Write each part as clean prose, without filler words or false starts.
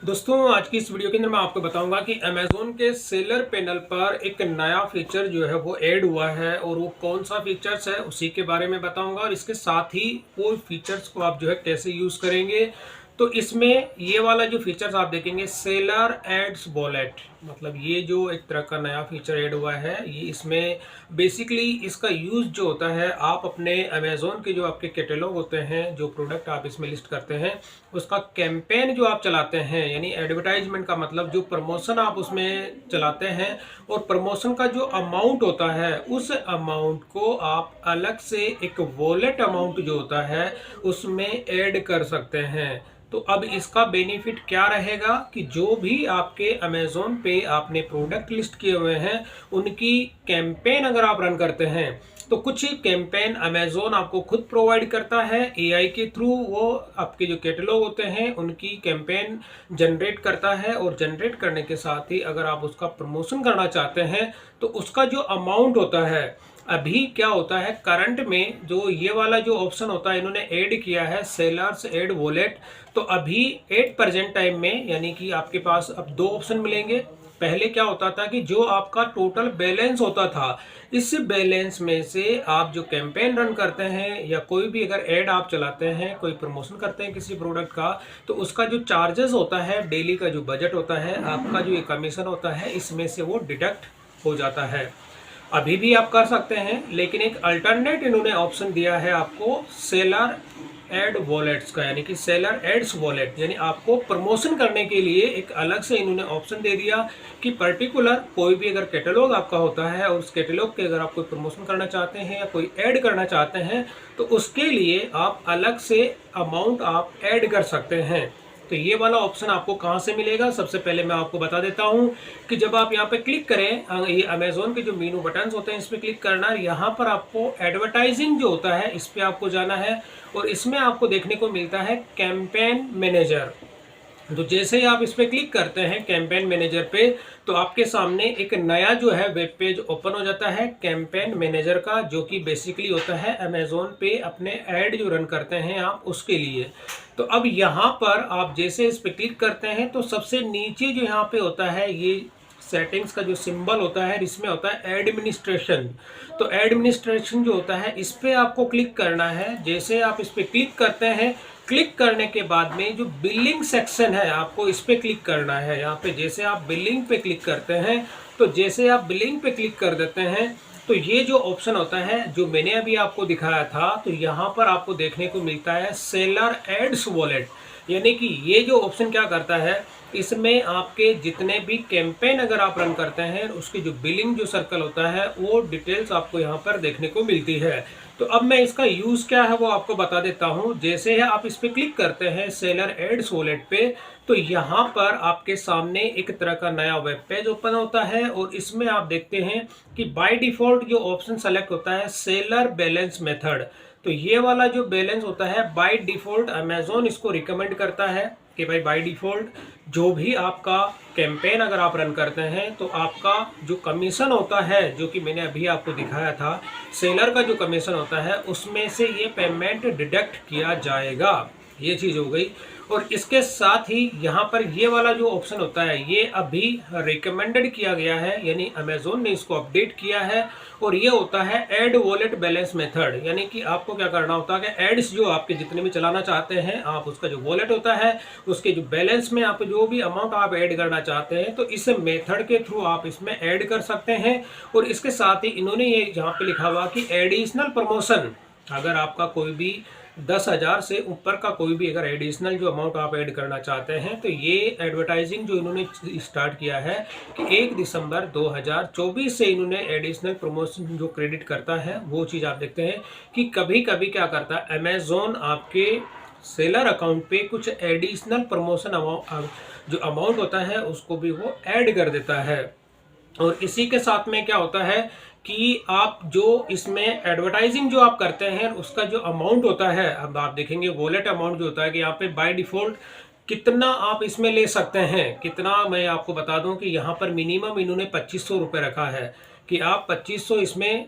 दोस्तों आज की इस वीडियो के अंदर मैं आपको बताऊंगा कि अमेज़न के सेलर पैनल पर एक नया फीचर जो है वो ऐड हुआ है और वो कौन सा फीचर्स है उसी के बारे में बताऊंगा और इसके साथ ही वो फीचर्स को आप जो है कैसे यूज़ करेंगे। तो इसमें ये वाला जो फीचर्स आप देखेंगे सेलर एड्स वॉलेट, मतलब ये जो एक तरह का नया फीचर ऐड हुआ है, ये इसमें बेसिकली इसका यूज़ जो होता है आप अपने अमेज़न के जो आपके कैटलॉग होते हैं, जो प्रोडक्ट आप इसमें लिस्ट करते हैं, उसका कैंपेन जो आप चलाते हैं, यानी एडवर्टाइजमेंट का मतलब जो प्रमोशन आप उसमें चलाते हैं और प्रमोशन का जो अमाउंट होता है उस अमाउंट को आप अलग से एक वॉलेट अमाउंट जो होता है उसमें ऐड कर सकते हैं। तो अब इसका बेनिफिट क्या रहेगा कि जो भी आपके अमेज़न पे आपने प्रोडक्ट लिस्ट किए हुए हैं उनकी कैंपेन अगर आप रन करते हैं तो कुछ कैंपेन अमेज़न आपको खुद प्रोवाइड करता है एआई के थ्रू। वो आपके जो कैटलॉग होते हैं उनकी कैंपेन जनरेट करता है और जनरेट करने के साथ ही अगर आप उसका प्रमोशन करना चाहते हैं तो उसका जो अमाउंट होता है, अभी क्या होता है करंट में जो ये वाला जो ऑप्शन होता है इन्होंने ऐड किया है सेलर्स ऐड वॉलेट। तो अभी एट प्रेजेंट टाइम में यानी कि आपके पास अब दो ऑप्शन मिलेंगे। पहले क्या होता था कि जो आपका टोटल बैलेंस होता था, इस बैलेंस में से आप जो कैंपेन रन करते हैं या कोई भी अगर ऐड आप चलाते हैं, कोई प्रमोशन करते हैं किसी प्रोडक्ट का, तो उसका जो चार्जेस होता है, डेली का जो बजट होता है, आपका जो ये कमीशन होता है, इसमें से वो डिडक्ट हो जाता है। अभी भी आप कर सकते हैं, लेकिन एक अल्टरनेट इन्होंने ऑप्शन दिया है आपको सेलर एड वॉलेट्स का, यानी कि सेलर एड्स वॉलेट, यानी आपको प्रमोशन करने के लिए एक अलग से इन्होंने ऑप्शन दे दिया कि पर्टिकुलर कोई भी अगर कैटलॉग आपका होता है और उस कैटलॉग के अगर आप कोई प्रमोशन करना चाहते हैं या कोई ऐड करना चाहते हैं तो उसके लिए आप अलग से अमाउंट आप ऐड कर सकते हैं। तो ये वाला ऑप्शन आपको कहाँ से मिलेगा, सबसे पहले मैं आपको बता देता हूँ कि जब आप यहाँ पे क्लिक करें, ये अमेज़न के जो मेनू बटन्स होते हैं इस पर क्लिक करना है। यहाँ पर आपको एडवर्टाइजिंग जो होता है इस पर आपको जाना है और इसमें आपको देखने को मिलता है कैंपेन मैनेजर। तो जैसे ही आप इस पर क्लिक करते हैं कैंपेन मैनेजर पे, तो आपके सामने एक नया जो है वेब पेज ओपन हो जाता है कैंपेन मैनेजर का, जो कि बेसिकली होता है अमेज़न पे अपने ऐड जो रन करते हैं आप उसके लिए। तो अब यहाँ पर आप जैसे इस पर क्लिक करते हैं तो सबसे नीचे जो यहाँ पे होता है ये सेटिंग्स का जो सिंबल होता है, इसमें होता है एडमिनिस्ट्रेशन। तो एडमिनिस्ट्रेशन जो होता है इस पर आपको क्लिक करना है। जैसे आप इस पर क्लिक करते हैं, क्लिक करने के बाद में जो बिलिंग सेक्शन है आपको इस पर क्लिक करना है। यहाँ पे जैसे आप बिलिंग पे क्लिक करते हैं, तो जैसे आप बिलिंग पे क्लिक कर देते हैं तो ये जो ऑप्शन होता है जो मैंने अभी आपको दिखाया था, तो यहाँ पर आपको देखने को मिलता है सेलर एड्स वॉलेट। यानी कि ये जो ऑप्शन क्या करता है, इसमें आपके जितने भी कैंपेन अगर आप रन करते हैं उसकी जो बिलिंग जो सर्कल होता है वो डिटेल्स आपको यहाँ पर देखने को मिलती है। तो अब मैं इसका यूज़ क्या है वो आपको बता देता हूँ। जैसे ही आप इस पर क्लिक करते हैं सेलर एड्स वॉलेट पे, तो यहाँ पर आपके सामने एक तरह का नया वेब पेज ओपन होता है और इसमें आप देखते हैं कि बाय डिफ़ॉल्ट जो ऑप्शन सेलेक्ट होता है सेलर बैलेंस मेथड। तो ये वाला जो बैलेंस होता है बाय डिफ़ॉल्ट अमेज़न इसको रिकमेंड करता है कि भाई बाय डिफ़ॉल्ट जो भी आपका कैंपेन अगर आप रन करते हैं तो आपका जो कमीशन होता है, जो कि मैंने अभी आपको दिखाया था सेलर का जो कमीशन होता है, उसमें से ये पेमेंट डिडक्ट किया जाएगा। ये चीज़ हो गई। और इसके साथ ही यहाँ पर ये वाला जो ऑप्शन होता है ये अभी रिकमेंडेड किया गया है, यानी अमेज़न ने इसको अपडेट किया है और ये होता है ऐड वॉलेट बैलेंस मेथड। यानी कि आपको क्या करना होता है कि एड्स जो आपके जितने भी चलाना चाहते हैं आप, उसका जो वॉलेट होता है उसके जो बैलेंस में आप जो भी अमाउंट आप ऐड करना चाहते हैं तो इस मेथड के थ्रू आप इसमें ऐड कर सकते हैं। और इसके साथ ही इन्होंने ये यहाँ पे लिखा हुआ कि एडिशनल प्रमोशन, अगर आपका कोई भी 10,000 से ऊपर का कोई भी अगर एडिशनल जो अमाउंट आप ऐड करना चाहते हैं तो ये एडवर्टाइजिंग जो इन्होंने स्टार्ट किया है कि 1 दिसंबर 2024 से इन्होंने एडिशनल प्रमोशन जो क्रेडिट करता है वो चीज़ आप देखते हैं कि कभी कभी क्या करता है अमेज़न आपके सेलर अकाउंट पे कुछ एडिशनल प्रमोशन जो अमाउंट होता है उसको भी वो ऐड कर देता है। और इसी के साथ में क्या होता है कि आप जो इसमें एडवर्टाइजिंग जो आप करते हैं उसका जो अमाउंट होता है, अब आप देखेंगे वॉलेट अमाउंट जो होता है कि यहाँ पे बाय डिफ़ॉल्ट कितना आप इसमें ले सकते हैं, कितना मैं आपको बता दूं कि यहाँ पर मिनिमम इन्होंने 2500 रुपये रखा है कि आप 2500 इसमें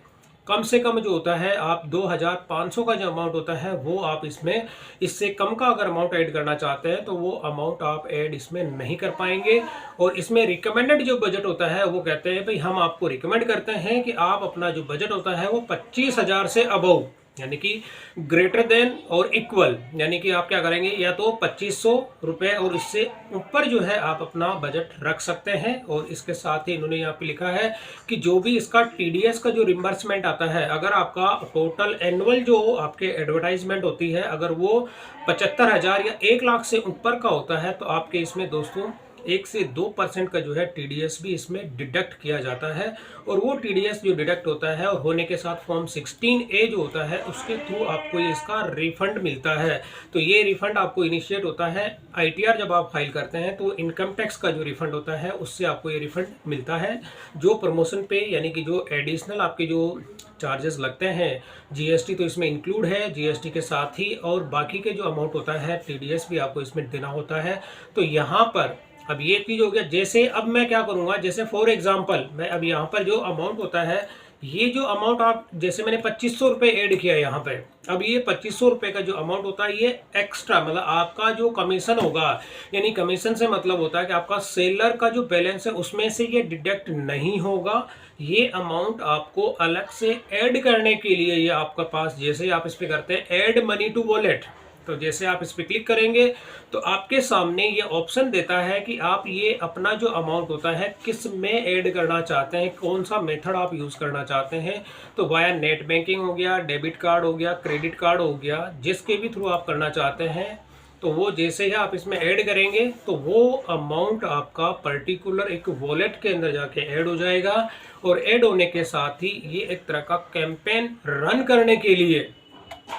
कम से कम जो होता है आप 2500 का जो अमाउंट होता है वो आप इसमें, इससे कम का अगर अमाउंट ऐड करना चाहते हैं तो वो अमाउंट आप ऐड इसमें नहीं कर पाएंगे। और इसमें रिकमेंडेड जो बजट होता है वो कहते हैं भाई हम आपको रिकमेंड करते हैं कि आप अपना जो बजट होता है वो 25,000 से अबव, यानी कि ग्रेटर देन और इक्वल, यानी कि आप क्या करेंगे या तो 2500 रुपये और इससे ऊपर जो है आप अपना बजट रख सकते हैं। और इसके साथ ही इन्होंने यहाँ पे लिखा है कि जो भी इसका टीडीएस का जो रिम्बर्समेंट आता है, अगर आपका टोटल एनुअल जो आपके एडवर्टाइजमेंट होती है अगर वो 75,000 या 1 लाख से ऊपर का होता है तो आपके इसमें दोस्तों 1 से 2% का जो है टीडीएस भी इसमें डिडक्ट किया जाता है। और वो टीडीएस जो डिडक्ट होता है और होने के साथ फॉर्म 16A जो होता है उसके थ्रू आपको ये इसका रिफंड मिलता है। तो ये रिफंड आपको इनिशिएट होता है आईटीआर जब आप फाइल करते हैं तो इनकम टैक्स का जो रिफंड होता है उससे आपको ये रिफंड मिलता है। जो प्रमोशन पे यानी कि जो एडिशनल आपके जो चार्जेस लगते हैं, जीएसटी तो इसमें इंक्लूड है, जीएसटी के साथ ही और बाकी के जो अमाउंट होता है टीडीएस भी आपको इसमें देना होता है। तो यहाँ पर अब ये चीज हो गया। जैसे अब मैं क्या करूंगा, जैसे फॉर एग्जांपल मैं अब यहाँ पर जो अमाउंट होता है, ये जो अमाउंट आप जैसे मैंने 2500 रुपये ऐड किया यहाँ पे, अब ये 2500 रुपये का जो अमाउंट होता है ये एक्स्ट्रा मतलब आपका जो कमीशन होगा, यानी कमीशन से मतलब होता है कि आपका सेलर का जो बैलेंस है उसमें से ये डिडक्ट नहीं होगा। ये अमाउंट आपको अलग से ऐड करने के लिए ये आपका पास, जैसे आप इस पे करते हैं ऐड मनी टू वॉलेट, तो जैसे आप इस पर क्लिक करेंगे तो आपके सामने ये ऑप्शन देता है कि आप ये अपना जो अमाउंट होता है किस में ऐड करना चाहते हैं, कौन सा मेथड आप यूज़ करना चाहते हैं। तो वाया नेट बैंकिंग हो गया, डेबिट कार्ड हो गया, क्रेडिट कार्ड हो गया, जिसके भी थ्रू आप करना चाहते हैं तो वो जैसे ही आप इसमें ऐड करेंगे तो वो अमाउंट आपका पर्टिकुलर एक वॉलेट के अंदर जाके ऐड हो जाएगा। और ऐड होने के साथ ही ये एक तरह का कैंपेन रन करने के लिए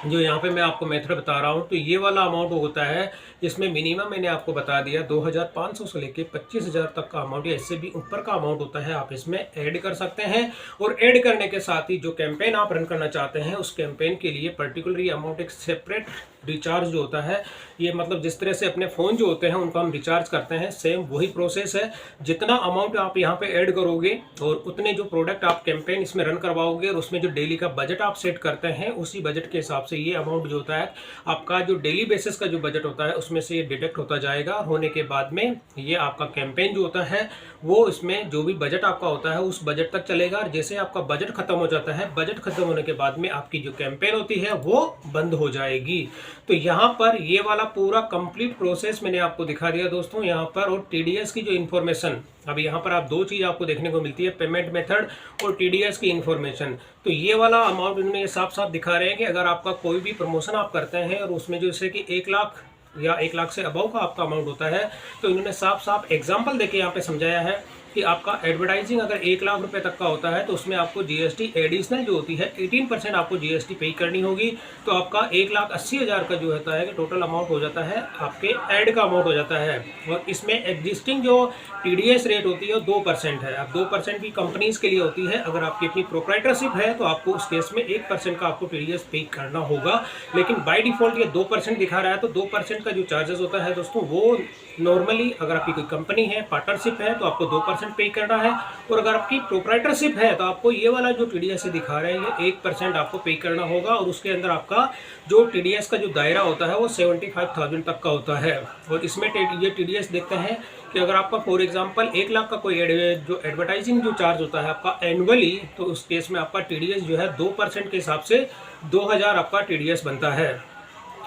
जो यहाँ पे मैं आपको मेथड बता रहा हूँ, तो ये वाला अमाउंट होता है जिसमें मिनिमम मैंने आपको बता दिया 2500 से लेके 25,000 तक का अमाउंट या इससे भी ऊपर का अमाउंट होता है आप इसमें ऐड कर सकते हैं। और ऐड करने के साथ ही जो कैंपेन आप रन करना चाहते हैं उस कैंपेन के लिए पर्टिकुलर ये अमाउंट एक सेपरेट रिचार्ज जो होता है, ये मतलब जिस तरह से अपने फ़ोन जो होते हैं उनको हम रिचार्ज करते हैं, सेम वही प्रोसेस है। जितना अमाउंट आप यहाँ पे ऐड करोगे और उतने जो प्रोडक्ट आप कैंपेन इसमें रन करवाओगे और उसमें जो डेली का बजट आप सेट करते हैं उसी बजट के हिसाब से ये अमाउंट जो होता है आपका जो डेली बेसिस का जो बजट होता है उसमें से ये डिडक्ट होता जाएगा। होने के बाद में ये आपका कैंपेन जो होता है वो इसमें जो भी बजट आपका होता है उस बजट तक चलेगा। और जैसे आपका बजट खत्म हो जाता है, बजट खत्म होने के बाद में आपकी जो कैंपेन होती है वो बंद हो जाएगी। तो यहाँ पर ये वाला पूरा कंप्लीट प्रोसेस मैंने आपको दिखा दिया दोस्तों यहाँ पर। और टीडीएस की जो इन्फॉर्मेशन, अब यहाँ पर आप दो चीज़ आपको देखने को मिलती है, पेमेंट मेथड और टीडीएस की इन्फॉर्मेशन। तो ये वाला अमाउंट इन्होंने साफ साफ दिखा रहे हैं कि अगर आपका कोई भी प्रमोशन आप करते हैं और उसमें जैसे कि 1 लाख या 1 लाख से अबव का आपका अमाउंट होता है तो इन्होंने साफ साफ एग्जाम्पल देके यहाँ पे समझाया है कि आपका एडवर्टाइजिंग अगर 1 लाख रुपए तक का होता है तो उसमें आपको जीएसटी एडिशनल जो होती है 18% आपको जीएसटी पे करनी होगी। तो आपका 1,80,000 का जो होता है कि टोटल अमाउंट हो जाता है आपके ऐड का अमाउंट हो जाता है। और इसमें एग्जिस्टिंग जो टीडीएस रेट होती है वो 2% है। अब 2% की कंपनीज के लिए होती है, अगर आपकी अपनी प्रोप्राइटरशिप है तो आपको उस केस में 1% का आपको टीडीएस पे करना होगा। लेकिन बाय डिफॉल्ट ये 2% दिखा रहा है, तो 2% का जो चार्जेस होता है दोस्तों वो नॉर्मली अगर आपकी कोई कंपनी है, पार्टनरशिप है तो आपको 2% पे करना है। और अगर आपकी प्रोप्राइटरशिप है तो आपको ये वाला जो टीडीएस दिखा रहे हैं ये 1% आपको पे करना होगा। और उसके अंदर आपका जो टीडीएस का जो दायरा होता है वो 75,000 तक का होता है। और इसमें ये टीडीएस देखते हैं कि अगर आपका फॉर एग्जांपल 1 लाख का कोई जो एडवर्टाइजिंग जो चार्ज होता है आपका एनुअली, तो उस केस में आपका टीडीएस जो है 2% के हिसाब से 2,000 आपका टीडीएस बनता है।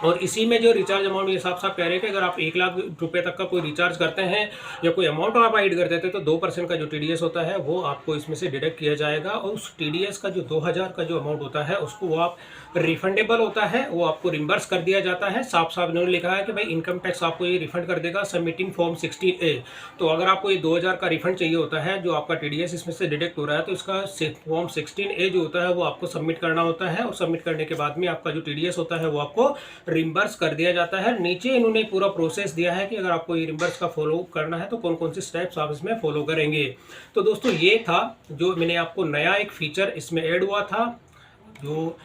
और इसी में जो रिचार्ज अमाउंट ये साफ साफ कह रहे हैं कि अगर आप 1 लाख रुपए तक का कोई रिचार्ज करते हैं या कोई अमाउंट आप ऐड कर देते हैं तो 2% का जो टीडीएस होता है वो आपको इसमें से डिडक्ट किया जाएगा। और उस टीडीएस का जो 2,000 का जो अमाउंट होता है उसको वो आप रिफंडेबल होता है, वो आपको रिम्बर्स कर दिया जाता है। साफ साफ इन्होंने लिखा है कि भाई इनकम टैक्स आपको ये रिफंड कर देगा सबमिटिंग फॉर्म 16A। तो अगर आपको ये 2,000 का रिफंड चाहिए होता है जो आपका टीडीएस इसमें से डिडक्ट हो रहा है, तो इसका फॉर्म 16A जो होता है वो आपको सबमिट करना होता है। और सबमिट करने के बाद में आपका जो टीडीएस होता है वो आपको रिम्बर्स कर दिया जाता है। नीचे इन्होंने पूरा प्रोसेस दिया है कि अगर आपको ये रिम्बर्स का फॉलो करना है तो कौन कौन से स्टेप्स आप इसमें फॉलो करेंगे। तो दोस्तों ये था जो मैंने आपको नया एक फीचर इसमें ऐड हुआ था, जो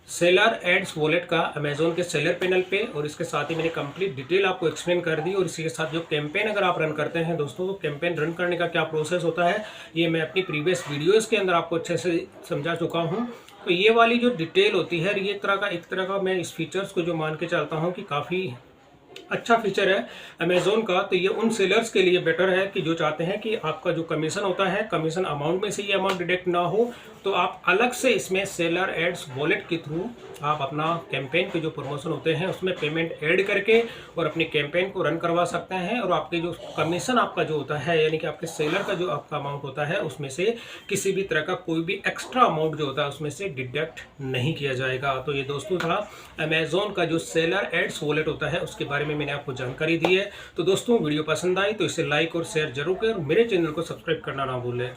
सेलर एड्स वॉलेट का अमेजोन के सेलर पैनल पे। और इसके साथ ही मैंने कंप्लीट डिटेल आपको एक्सप्लेन कर दी। और इसी के साथ जो कैंपेन अगर आप रन करते हैं दोस्तों, तो कैंपेन रन करने का क्या प्रोसेस होता है ये मैं अपनी प्रीवियस वीडियोस के अंदर आपको अच्छे से समझा चुका हूं। तो ये वाली जो डिटेल होती है, ये एक तरह का मैं इस फीचर्स को जो मान के चलता हूँ कि काफ़ी अच्छा फीचर है अमेज़ोन का। तो ये उन सेलर्स के लिए बेटर है कि जो चाहते हैं कि आपका जो कमीशन होता है, कमीशन अमाउंट में से ये अमाउंट डिडक्ट ना हो, तो आप अलग से इसमें सेलर एड्स वॉलेट के थ्रू आप अपना कैंपेन के जो प्रमोशन होते हैं उसमें पेमेंट ऐड करके और अपनी कैंपेन को रन करवा सकते हैं। और आपके जो कमीशन आपका जो होता है, यानी कि आपके सेलर का जो आपका अमाउंट होता है, उसमें से किसी भी तरह का कोई भी एक्स्ट्रा अमाउंट जो होता है उसमें से डिडक्ट नहीं किया जाएगा। तो ये दोस्तों था अमेज़ोन का जो सेलर एड्स वॉलेट होता है उसके बारे में मैंने आपको जानकारी दी है। तो दोस्तों वीडियो पसंद आई तो इसे लाइक और शेयर जरूर करें, मेरे चैनल को सब्सक्राइब करना ना भूलें।